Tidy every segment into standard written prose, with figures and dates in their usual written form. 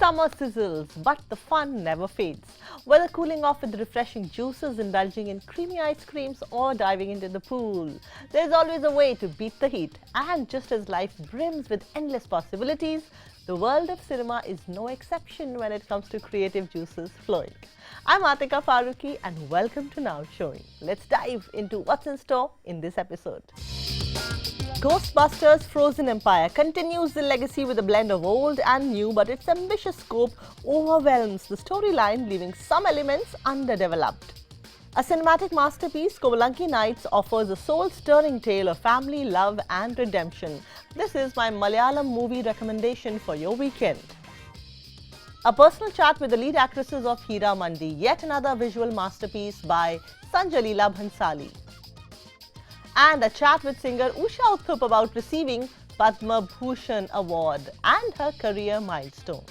Summer sizzles, but the fun never fades. Whether cooling off with refreshing juices, indulging in creamy ice creams, or diving into the pool, there's always a way to beat the heat. And just as life brims with endless possibilities, the world of cinema is no exception when it comes to creative juices flowing. I'm Atika Farooqui and welcome to Now Showing. Let's dive into what's in store in this episode. Ghostbusters Frozen Empire continues the legacy with a blend of old and new, but its ambitious scope overwhelms the storyline, leaving some elements underdeveloped. A cinematic masterpiece, Kumbalangi Nights offers a soul-stirring tale of family, love and redemption. This is my Malayalam movie recommendation for your weekend. A personal chat with the lead actresses of Heeramandi, yet another visual masterpiece by Sanjay Leela Bhansali. And a chat with singer Usha Uthup about receiving Padma Bhushan award and her career milestone.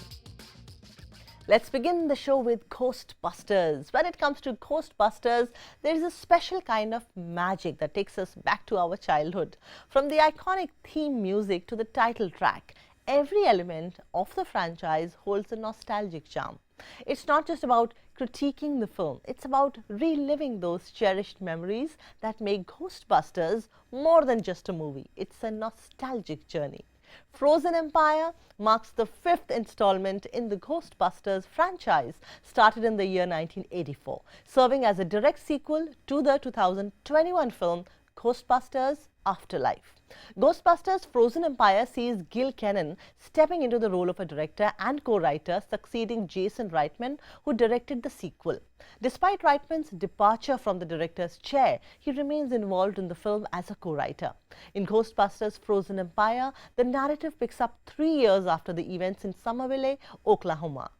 Let's begin the show with Ghostbusters. When it comes to Ghostbusters, there is a special kind of magic that takes us back to our childhood. From the iconic theme music to the title track, every element of the franchise holds a nostalgic charm. It's not just about critiquing the film, it's about reliving those cherished memories that make Ghostbusters more than just a movie. It's a nostalgic journey. Frozen Empire marks the fifth installment in the Ghostbusters franchise, started in the year 1984, serving as a direct sequel to the 2021 film Ghostbusters Afterlife. Ghostbusters Frozen Empire sees Gil Kenan stepping into the role of a director and co-writer, succeeding Jason Reitman, who directed the sequel. Despite Reitman's departure from the director's chair, he remains involved in the film as a co-writer. In Ghostbusters Frozen Empire, the narrative picks up 3 years after the events in Summerville, Oklahoma.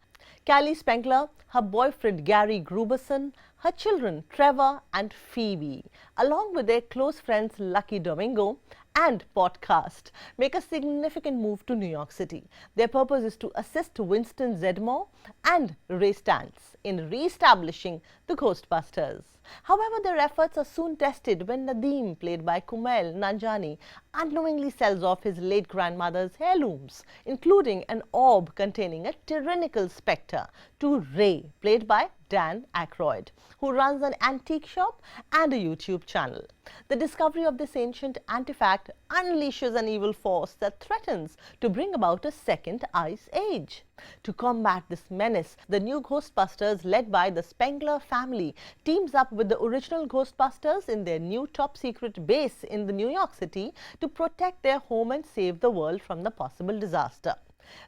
Callie Spengler, her boyfriend Gary Gruberson, her children Trevor and Phoebe, along with their close friends Lucky Domingo and Podcast, make a significant move to New York City. Their purpose is to assist Winston Zeddemore and Ray Stantz in re-establishing the Ghostbusters. However, their efforts are soon tested when Nadeem, played by Kumail Nanjiani, unknowingly sells off his late grandmother's heirlooms, including an orb containing a tyrannical spectre, to Ray, played by Dan Aykroyd, who runs an antique shop and a YouTube channel. The discovery of this ancient artifact unleashes an evil force that threatens to bring about a second ice age. To combat this menace, the new Ghostbusters, led by the Spengler family, teams up with the original Ghostbusters in their new top-secret base in the New York City to protect their home and save the world from the possible disaster.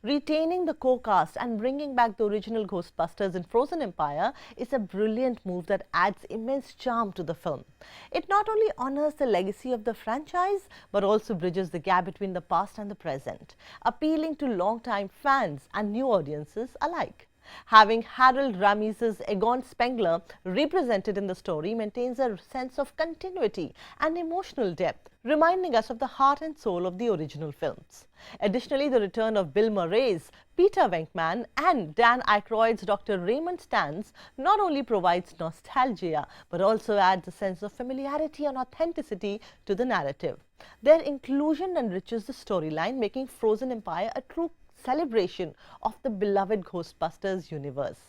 Retaining the co-cast and bringing back the original Ghostbusters in Frozen Empire is a brilliant move that adds immense charm to the film. It not only honors the legacy of the franchise, but also bridges the gap between the past and the present, appealing to long-time fans and new audiences alike. Having Harold Ramis's Egon Spengler represented in the story maintains a sense of continuity and emotional depth, reminding us of the heart and soul of the original films. Additionally, the return of Bill Murray's Peter Venkman and Dan Aykroyd's Dr. Raymond Stantz not only provides nostalgia, but also adds a sense of familiarity and authenticity to the narrative. Their inclusion enriches the storyline, making Frozen Empire a true celebration of the beloved Ghostbusters universe.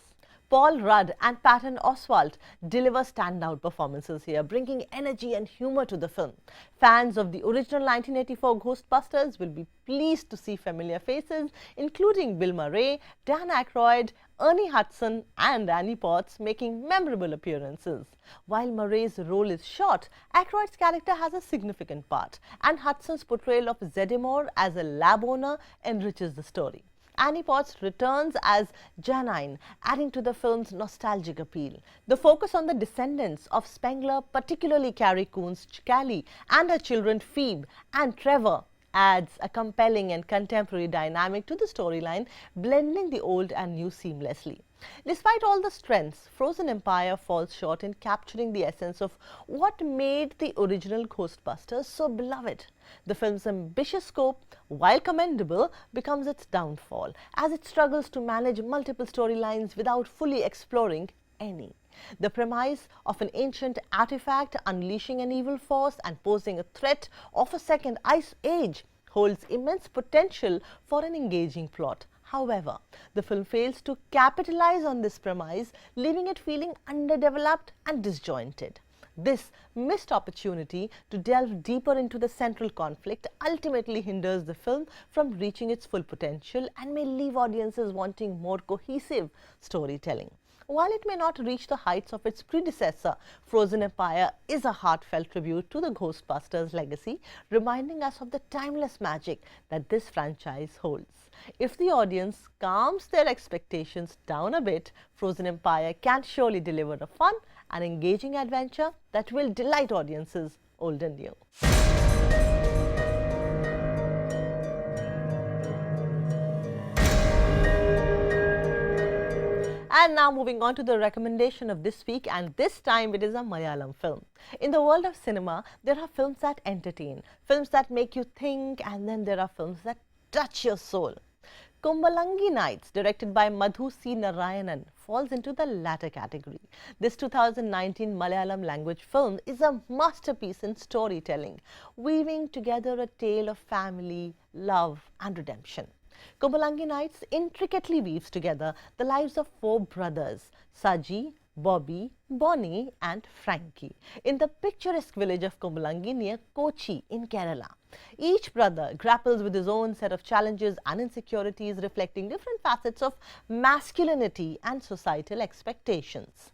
Paul Rudd and Patton Oswalt deliver standout performances here, bringing energy and humor to the film. Fans of the original 1984 Ghostbusters will be pleased to see familiar faces, including Bill Murray, Dan Aykroyd, Ernie Hudson and Annie Potts making memorable appearances. While Murray's role is short, Aykroyd's character has a significant part, and Hudson's portrayal of Zeddemore as a lab owner enriches the story. Annie Potts returns as Janine, adding to the film's nostalgic appeal. The focus on the descendants of Spengler, particularly Carrie Coon's Callie and her children Phoebe and Trevor, adds a compelling and contemporary dynamic to the storyline, blending the old and new seamlessly. Despite all the strengths, Frozen Empire falls short in capturing the essence of what made the original Ghostbusters so beloved. The film's ambitious scope, while commendable, becomes its downfall, as it struggles to manage multiple storylines without fully exploring any. The premise of an ancient artifact unleashing an evil force and posing a threat of a second ice age holds immense potential for an engaging plot. However, the film fails to capitalize on this premise, leaving it feeling underdeveloped and disjointed. This missed opportunity to delve deeper into the central conflict ultimately hinders the film from reaching its full potential and may leave audiences wanting more cohesive storytelling. While it may not reach the heights of its predecessor, Frozen Empire is a heartfelt tribute to the Ghostbusters legacy, reminding us of the timeless magic that this franchise holds. If the audience calms their expectations down a bit, Frozen Empire can surely deliver a fun and engaging adventure that will delight audiences old and new. And now moving on to the recommendation of this week, and this time it is a Malayalam film. In the world of cinema, there are films that entertain, films that make you think, and then there are films that touch your soul. Kumbalangi Nights, directed by Madhu C. Narayanan, falls into the latter category. This 2019 Malayalam language film is a masterpiece in storytelling, weaving together a tale of family, love and redemption. Kumbalangi Nights intricately weaves together the lives of four brothers, Saji, Bobby, Bonnie and Frankie, in the picturesque village of Kumbalangi near Kochi in Kerala. Each brother grapples with his own set of challenges and insecurities, reflecting different facets of masculinity and societal expectations.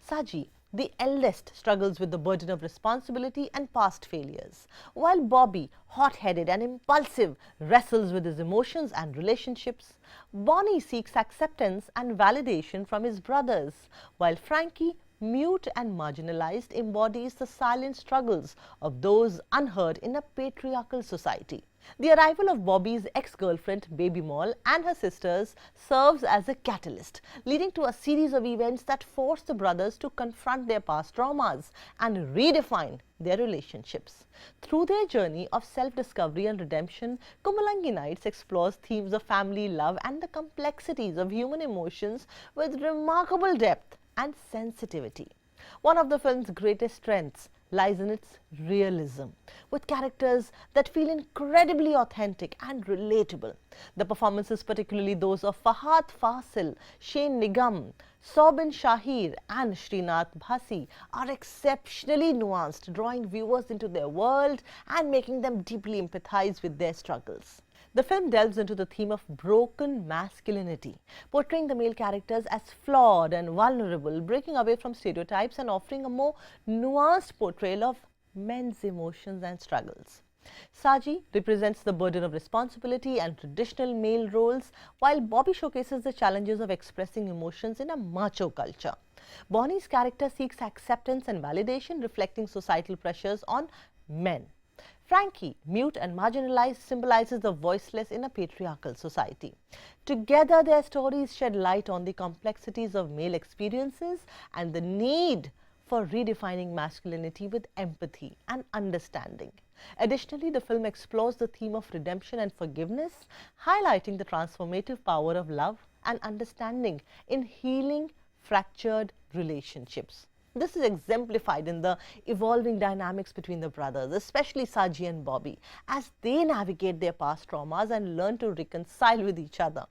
Saji, the eldest, struggles with the burden of responsibility and past failures, while Bobby, hot-headed and impulsive, wrestles with his emotions and relationships. Bonnie seeks acceptance and validation from his brothers, while Frankie, mute and marginalized, embodies the silent struggles of those unheard in a patriarchal society. The arrival of Bobby's ex-girlfriend Baby Moll and her sisters serves as a catalyst, leading to a series of events that force the brothers to confront their past traumas and redefine their relationships. Through their journey of self-discovery and redemption, Kumbalangi Nights explores themes of family, love and the complexities of human emotions with remarkable depth and sensitivity. One of the film's greatest strengths lies in its realism, with characters that feel incredibly authentic and relatable. The performances, particularly those of Fahad Faasil, Shane Nigam, Sobin Shahir and Srinath Bhasi, are exceptionally nuanced, drawing viewers into their world and making them deeply empathize with their struggles. The film delves into the theme of broken masculinity, portraying the male characters as flawed and vulnerable, breaking away from stereotypes and offering a more nuanced portrayal of men's emotions and struggles. Saji represents the burden of responsibility and traditional male roles, while Bobby showcases the challenges of expressing emotions in a macho culture. Bonnie's character seeks acceptance and validation, reflecting societal pressures on men. Frankie, mute and marginalized, symbolizes the voiceless in a patriarchal society. Together, their stories shed light on the complexities of male experiences and the need for redefining masculinity with empathy and understanding. Additionally, the film explores the theme of redemption and forgiveness, highlighting the transformative power of love and understanding in healing fractured relationships. This is exemplified in the evolving dynamics between the brothers, especially Saji and Bobby, as they navigate their past traumas and learn to reconcile with each other.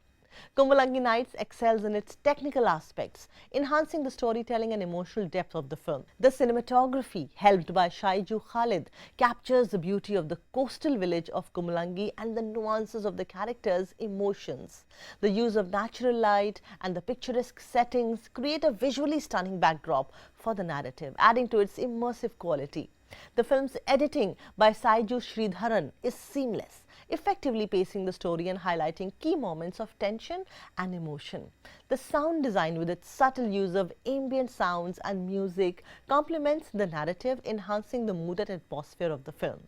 Kumbalangi Nights excels in its technical aspects, enhancing the storytelling and emotional depth of the film. The cinematography, helped by Shaiju Khalid, captures the beauty of the coastal village of Kumbalangi and the nuances of the characters' emotions. The use of natural light and the picturesque settings create a visually stunning backdrop for the narrative, adding to its immersive quality. The film's editing by Saiju Sridharan is seamless, effectively pacing the story and highlighting key moments of tension and emotion. The sound design, with its subtle use of ambient sounds and music, complements the narrative, enhancing the mood and atmosphere of the film.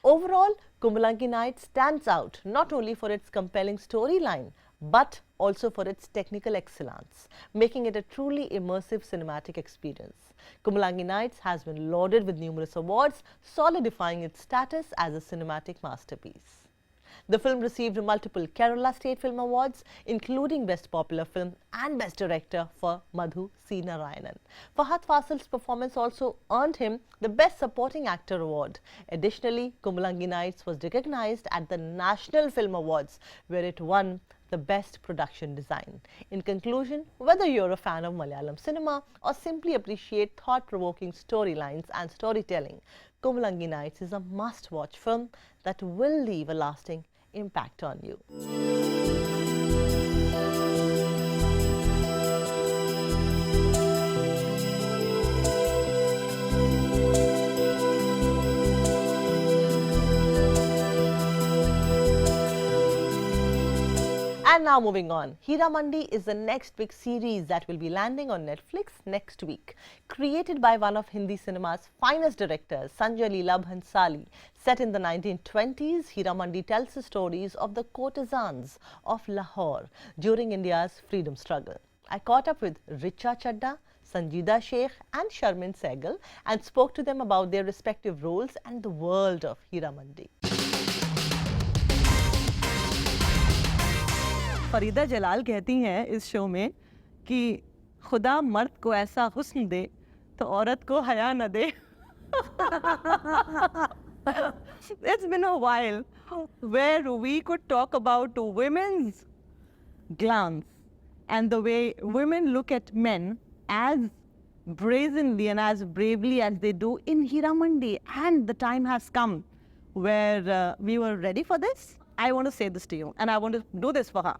Overall, Kumbalangi Nights stands out not only for its compelling storyline, but also for its technical excellence, making it a truly immersive cinematic experience. Kumbalangi Nights has been lauded with numerous awards, solidifying its status as a cinematic masterpiece. The film received multiple Kerala State Film Awards, including Best Popular Film and Best Director for Madhu C. Narayanan. Fahad Faasil's performance also earned him the Best Supporting Actor Award. Additionally, Kumbalangi Nights was recognized at the National Film Awards, where it won the best production design. In conclusion, whether you're a fan of Malayalam cinema or simply appreciate thought-provoking storylines and storytelling, Kumbalangi Nights is a must-watch film that will leave a lasting impact on you. And now moving on, Heeramandi is the next big series that will be landing on Netflix next week. Created by one of Hindi cinema's finest directors, Sanjay Leela Bhansali, set in the 1920s, Heeramandi tells the stories of the courtesans of Lahore during India's freedom struggle. I caught up with Richa, Chadha, Sanjeeda, Shaikh and Shermin, Segal and spoke to them about their respective roles and the world of Heeramandi. Farida Jalal कहती हैं इस show में कि खुदा मर्द को ऐसा हुस्न दे तो औरत को हया न दे. It's been a while where we could talk about women's glance and the way women look at men as brazenly and as bravely as they do in Heeramandi, and the time has come where we were ready for this. I want to say this to you and I want to do this for her.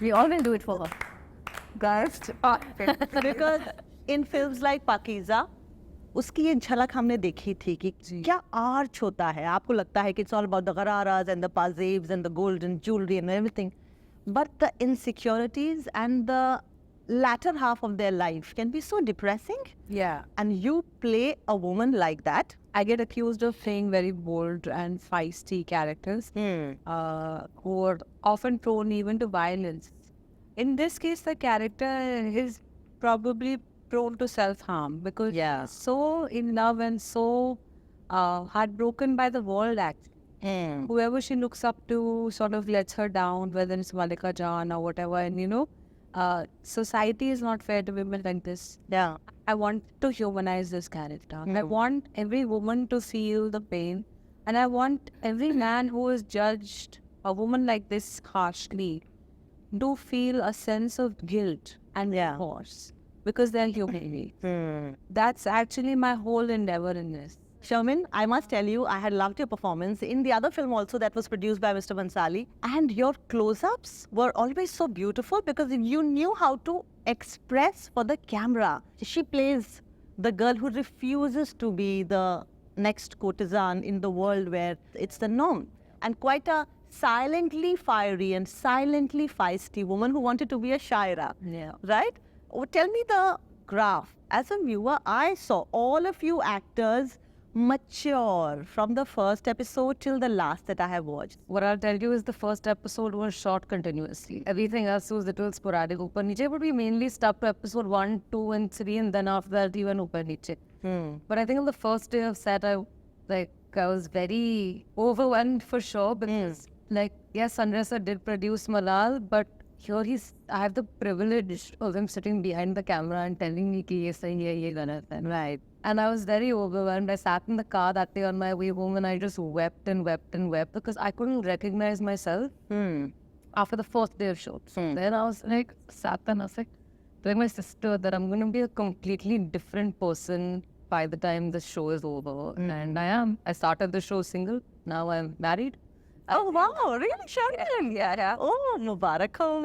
We always do it for her. Guys, because in films like Pakiza, उसकी ये झलक हमने देखी थी कि क्या arch होता है. आपको लगता है कि it's all about the gararas and the pazebs and the golden jewelry and everything, but the insecurities and the latter half of their life can be so depressing. Yeah. And you play a woman like that. I get accused of playing very bold and feisty characters who are often prone even to violence. In this case, the character is probably prone to self-harm because she's so in love and so heartbroken by the world actually. Whoever she looks up to sort of lets her down, whether it's Malika Jan or whatever, and society is not fair to women like this. Yeah. I want to humanize this character. I want every woman to feel the pain, and I want every man who has judged a woman like this harshly to feel a sense of guilt and remorse because they're human beings. That's actually my whole endeavor in this. Shermin, I must tell you, I had loved your performance in the other film also that was produced by Mr. Bhansali, and your close-ups were always so beautiful because you knew how to express for the camera. She plays the girl who refuses to be the next courtesan in the world where it's the norm, and quite a silently fiery and silently feisty woman who wanted to be a shaira. Yeah. Right? Oh, tell me the graph. As a viewer, I saw all of you actors mature from the first episode till the last that I have watched. What I'll tell you is the first episode was shot continuously. Everything else was little sporadic, upar niche, but we mainly stuck to episode 1, 2 and 3, and then after that even upar niche. But I think on the first day of set, I was very overwhelmed for sure because yes, Sanjay sir did produce Malal, but here I have the privilege of him sitting behind the camera and telling me ki ye sahi hai, ye galat hai. Right. And I was very overwhelmed. I sat in the car that day on my way home and I just wept and wept and wept because I couldn't recognize myself after the fourth day of shoot. Then I was sat and I was telling my sister that I'm going to be a completely different person by the time the show is over. And I am. I started the show single. Now I'm married. Oh, wow. Really, Shermin? Yeah. Oh, Mubarak ho.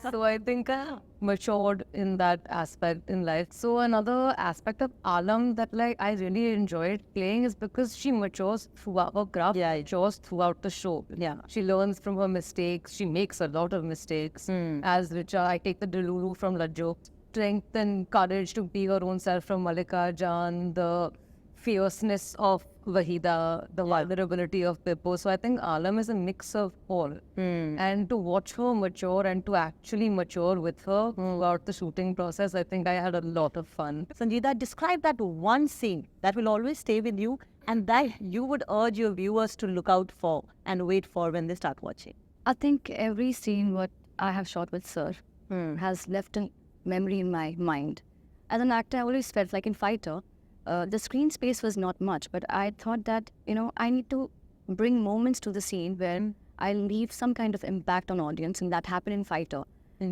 So I think I matured in that aspect in life. So another aspect of Alam that I really enjoyed playing is because she matures throughout her craft. Yeah. Matures throughout the show. Yeah. She learns from her mistakes. She makes a lot of mistakes. As Richa, I take the Delulu from Lajjo. Strength and courage to be her own self from Malika Jan. The fierceness of Wahida, the vulnerability of Pippo. So I think Alam is a mix of all. And to watch her mature and to actually mature with her throughout the shooting process, I think I had a lot of fun. Sanjeeda, describe that one scene that will always stay with you and that you would urge your viewers to look out for and wait for when they start watching. I think every scene what I have shot with Sir has left a memory in my mind. As an actor, I always felt like in Fighter, the screen space was not much, but I thought that, I need to bring moments to the scene where I leave some kind of impact on audience, and that happened in Fighter.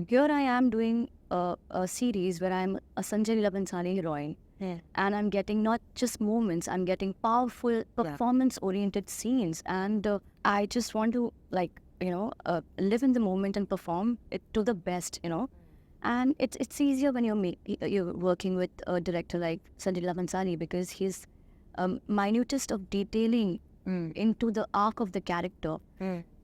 Here I am doing a series where I'm a Sanjay Leela Bhansali heroine. And I'm getting not just moments, I'm getting powerful performance-oriented scenes. And I just want to, live in the moment and perform it to the best, And it's easier when you're working with a director like Sanjay Leela Bhansali, because he's minutest of detailing into the arc of the character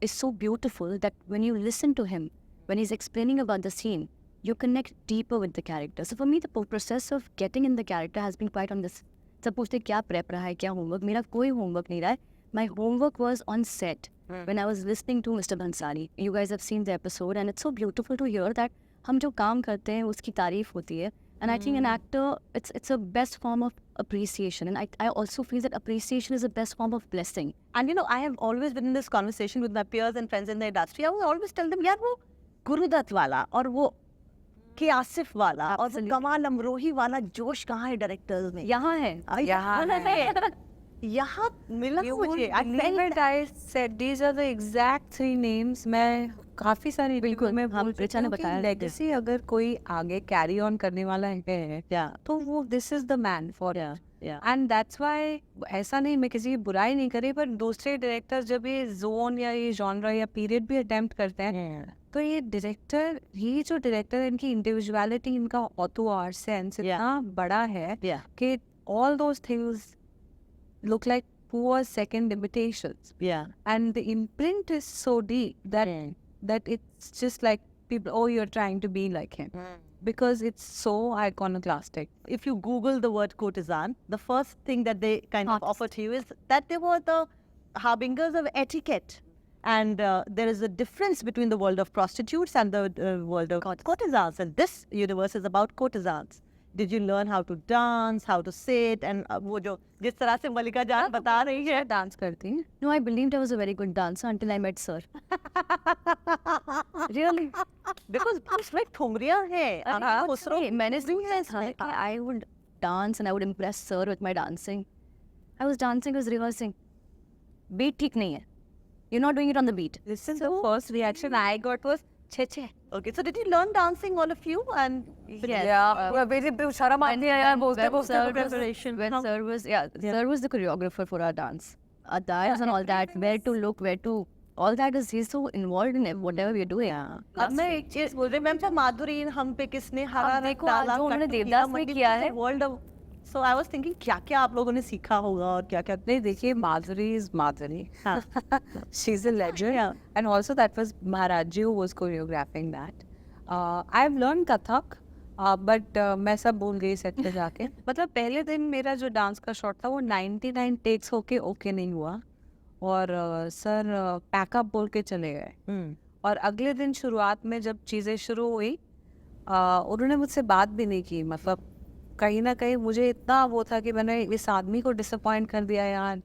is so beautiful that when you listen to him, when he's explaining about the scene, you connect deeper with the character. So for me, the process of getting in the character has been quite on this. Suppose kya prep raha hai, kya homework? Mera koi homework nahi raha hai. My homework was on set when I was listening to Mr. Bhansali. You guys have seen the episode, and it's so beautiful to hear that हम जो काम करते हैं उसकी तारीफ होती है. And I think an actor, it's a best form of appreciation. And I also feel that appreciation is the best form of blessing. And I have always been in this conversation with my peers and friends in the industry. I would always tell them, यार वो गुरुदत्त वाला और वो के आसिफ वाला और वो कमाल अमरोही वाला जोश कहाँ है डायरेक्टर्स में? यहाँ है. यहाँ मिला मुझे. I said these are the exact 3 names. मैं काफी सारी बिल्कुल हाँ रिचा ने बताया. लेगेसी अगर कोई आगे कैरी ऑन करने वाला है तो वो this is the man for and that's why ऐसा नहीं मैं किसी की बुराई नहीं करी, पर दूसरे डायरेक्टर जब ये जोन या ये जॉनरा या पीरियड भी अटेम्प्ट करते हैं तो ये डायरेक्टर, ये जो डायरेक्टर है इनकी इंडिविजुअलिटी, इनका ऑथोआर सेंस इतना बड़ा है कि all those things look like poor second imitations. And the imprint is so deep that it's just like people, oh, you're trying to be like him. Because it's so iconoclastic. If you Google the word courtesan, the first thing that they kind of offer to you is that they were the harbingers of etiquette. And there is a difference between the world of prostitutes and the world of courtesans. And this universe is about courtesans. Did you learn how to dance, how to sit, and वो जो जिस तरह से मलिका जान बता रही है dance करती हैं? No, I believed I was a very good dancer until I met sir. Really? Because उसमें ठुमरियाँ हैं. मैंने सुना कि I would dance and I would impress sir with my dancing. I was dancing, I was rehearsing. Beat ठीक नहीं है. You're not doing it on the beat. Listen, the first reaction I got was छे. Okay, so did you learn dancing, all of you? And शर्म आती है यार बोलते preparation. When sir was sir was the choreographer for our dance. Our dance and all that, where to look, where to, all that is, he's so involved in it, whatever we're doing. अब मैं एक चीज बोल रही हूँ, ma'am जब माधुरी हम पे किसने हरा रंग डाला, जो उन्होंने देवदास में किया है, world of. So I was thinking क्या आप लोगों ने सीखा होगा और क्या नहीं. देखिए माधुरी is Madhuri. She's a legend. And also that was Maharaj who was choreographing that. I've learned Kathak, but मैं सब भूल गई सेट पे जाके. मतलब पहले दिन मेरा जो डांस का शॉट था वो 99 टेक्स होके ओके नहीं हुआ और सर पैकअप बोल के चले गए. और अगले दिन शुरुआत में जब चीज़ें शुरू हुई उन्होंने मुझसे बात भी नहीं की. मतलब कहीं ना कहीं मुझे इतना वो था कि मैंने इस आदमी को डिसअपॉइंट कर दिया यार.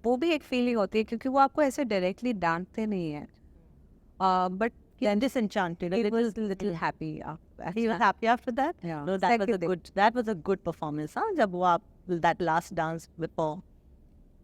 वो भी एक फीलिंग होती है क्योंकि वो आपको ऐसे डायरेक्टली डांटते नहीं है. But disenchanted. He was a little happy. He was happy after that? Yeah. No, that was a good performance. Huh? जब वो आप that last dance before,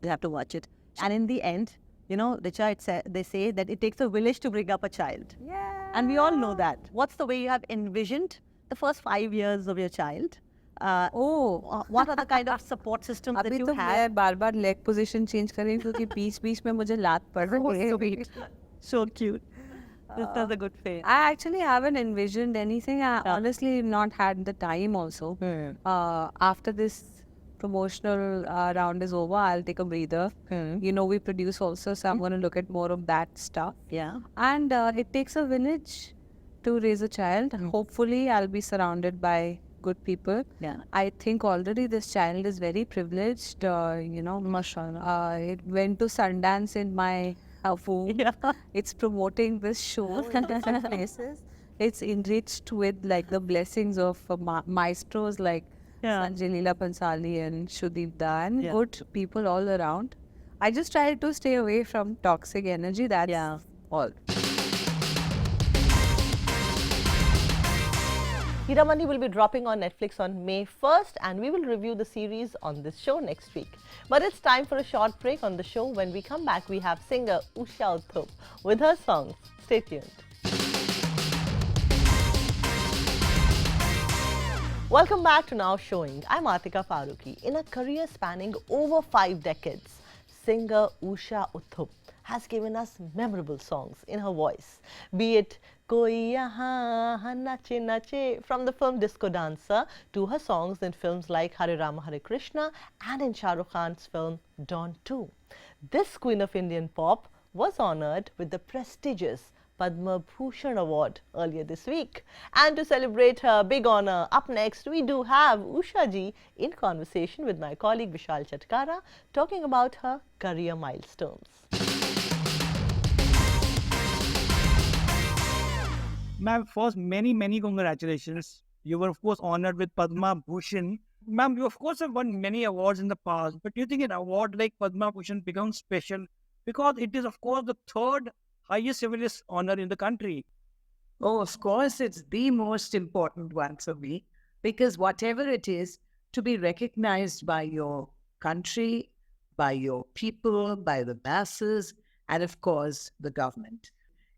you have to watch it. And in the end, Richa, they say that it takes a village to bring up a child. Yeah. And we all know that. What's the way you have envisioned the first 5 years of your child? What are the kind of support systems that you have? मैं बार-बार leg position change कर रही हूँ क्योंकि बीच-बीच में मुझे लात पड़ रही है. So cute. This was a good phase. I actually haven't envisioned anything. I honestly not had the time also. After this promotional round is over, I'll take a breather. We produce also, so I'm going to look at more of that stuff. Yeah. And it takes a village to raise a child. Hopefully, I'll be surrounded by good people. Yeah. I think already this child is very privileged. Mashallah. It went to Sundance in my home. Yeah. It's promoting this show in different places. It's enriched with the blessings of maestros like Sanjay Leela Bhansali and Sudeep Da and good people all around. I just try to stay away from toxic energy. That's all. Heeramandi will be dropping on Netflix on May 1st, and we will review the series on this show next week. But it's time for a short break on the show. When we come back, we have singer Usha Uthup with her songs. Stay tuned. Welcome back to Now Showing. I'm Atika Farooqui. In a career spanning over 5 decades, singer Usha Uthup has given us memorable songs in her voice, be it Koi Yahan Nache Nache from the film Disco Dancer to her songs in films like Hare Rama Hare Krishna and in Shah Rukh Khan's film Dawn 2. This Queen of Indian Pop was honoured with the prestigious Padma Bhushan Award earlier this week. And to celebrate her big honour, up next we do have Usha ji in conversation with my colleague Vishal Chatkara talking about her career milestones. Ma'am, first, many congratulations. You were, of course, honored with Padma Bhushan. Ma'am, you, of course, have won many awards in the past, but do you think an award like Padma Bhushan becomes special? Because it is, of course, the third highest civilist honor in the country. Oh, of course, it's the most important one for me, because whatever it is, to be recognized by your country, by your people, by the masses, and of course, the government.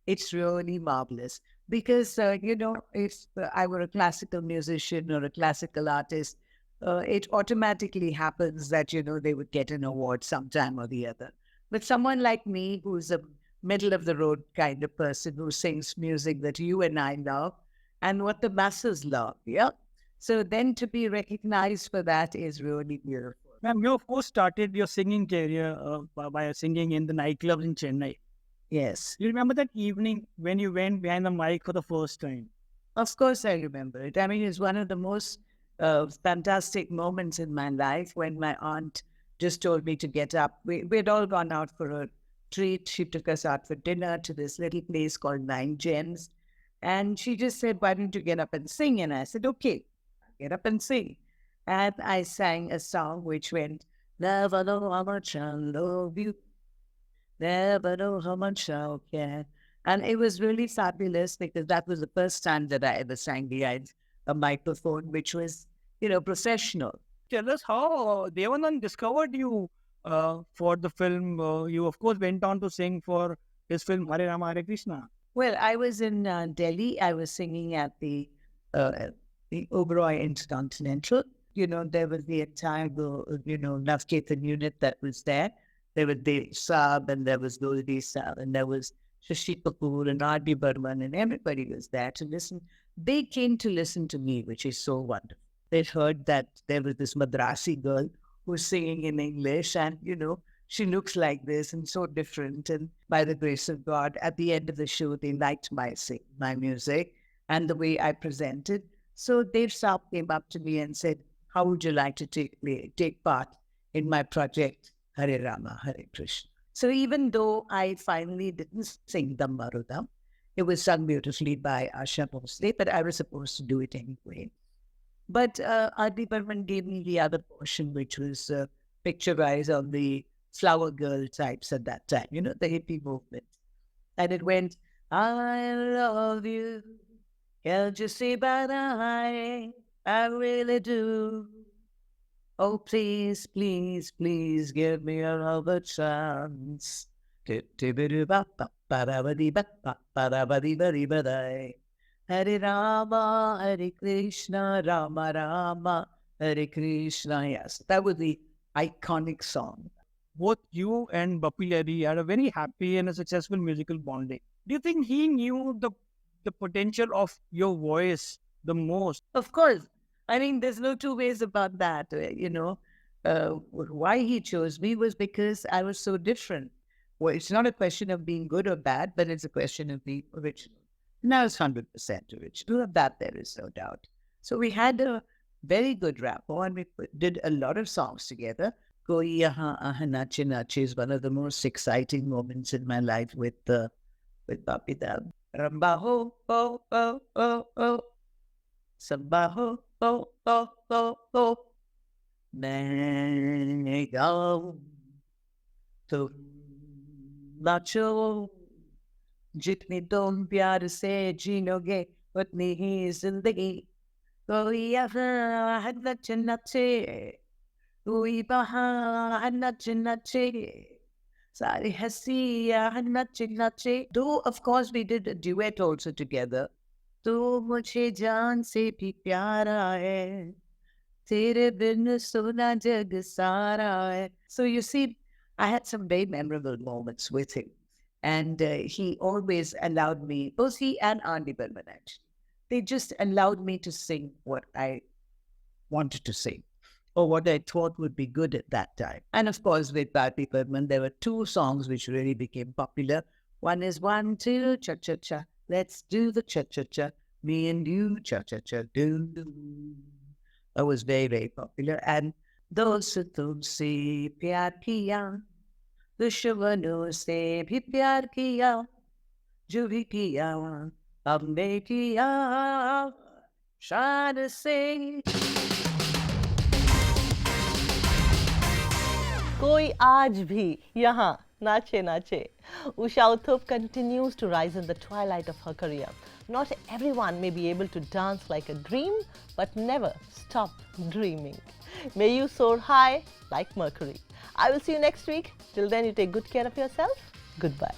It's really marvelous because, if I were a classical musician or a classical artist, it automatically happens that, they would get an award sometime or the other. But someone like me, who's a middle of the road kind of person who sings music that you and I love and what the masses love, yeah? So then to be recognized for that is really beautiful. Ma'am, you, of course, started your singing career by singing in the nightclubs in Chennai. Yes. You remember that evening when you went behind the mic for the first time? Of course I remember it. I mean, it's one of the most fantastic moments in my life when my aunt just told me to get up. We'd all gone out for a treat. She took us out for dinner to this little place called Nine Gems. And she just said, why don't you get up and sing? And I said, okay, I'll get up and sing. And I sang a song which went, never know how much I love you, never know how much I care. And it was really fabulous because that was the first time that I ever sang behind a microphone, which was, professional. Tell us how Devanand discovered you for the film. You, of course, went on to sing for his film Hare Rama Hare Krishna. Well, I was in Delhi. I was singing at the Oberoi Intercontinental. There was the entire, Love Ketan unit that was there. There was Dev Saab, and there was Goldi Saab, and there was Shashi Kapoor and R.D. Burman, and everybody was there to listen. They came to listen to me, which is so wonderful. They'd heard that there was this Madrasi girl who's singing in English, and, she looks like this and so different. And by the grace of God, at the end of the show, they liked my music and the way I presented. So Dev Saab came up to me and said, how would you like to take part in my project, Hare Rama, Hare Krishna? So even though I finally didn't sing Dam Marudam, it was sung beautifully by Asha Bhosle, but I was supposed to do it anyway. But R.D. Burman gave me the other portion, which was picturized on the flower girl types at that time, the hippie movement. And it went, I love you, can't you see by the eye, I really do. Oh, please, please, please give me another chance. Hare Rama, Hare Krishna, Rama Rama, Hare Krishna. Yes, that was the iconic song. Both you and Bappi Lahiri had a very happy and a successful musical bonding. Do you think he knew the potential of your voice the most? Of course. I mean, there's no two ways about that, Why he chose me was because I was so different. Well, it's not a question of being good or bad, but it's a question of being original. And I was 100% original. Of that, there is no doubt. So we had a very good rapport, and we did a lot of songs together. Koi Yahan Nache Nache is one of the most exciting moments in my life with Papi Dal. Ramba ho, ho, ho, ho, ho. Samba ho, ho, ho, ho, ho. मैं गाऊं तुम नाचो जितनी तुम प्यार से जीनोगे उतनी ही जिंदगी कोई यहाँ है नच नचे, कोई वहाँ है नच नचे, सारी हंसियाँ है नच नचे. Though of course we did a duet also together. तू मुझे जान से भी प्यारा है, तेरे बिन सोना जग सारा hai. So you see, I had some very memorable moments with him. And he always allowed me, both he and Andy Burman actually, they just allowed me to sing what I wanted to sing or what I thought would be good at that time. And of course, with Andy Burman, there were two songs which really became popular. One is 1, 2, cha cha cha. Let's do the cha cha cha. Me and you, cha cha cha, do do. That was very, very popular. And those तुमसे प्यार किया, दुश्मनों से भी प्यार किया, जो भी किया हमने किया शान से. कोई आज भी यहाँ नाचे नाचे. Usha Uthup continues to rise in the twilight of her career. Not everyone may be able to dance like a dream, but never stop dreaming. May you soar high like Mercury. I will see you next week. Till then, you take good care of yourself. Goodbye.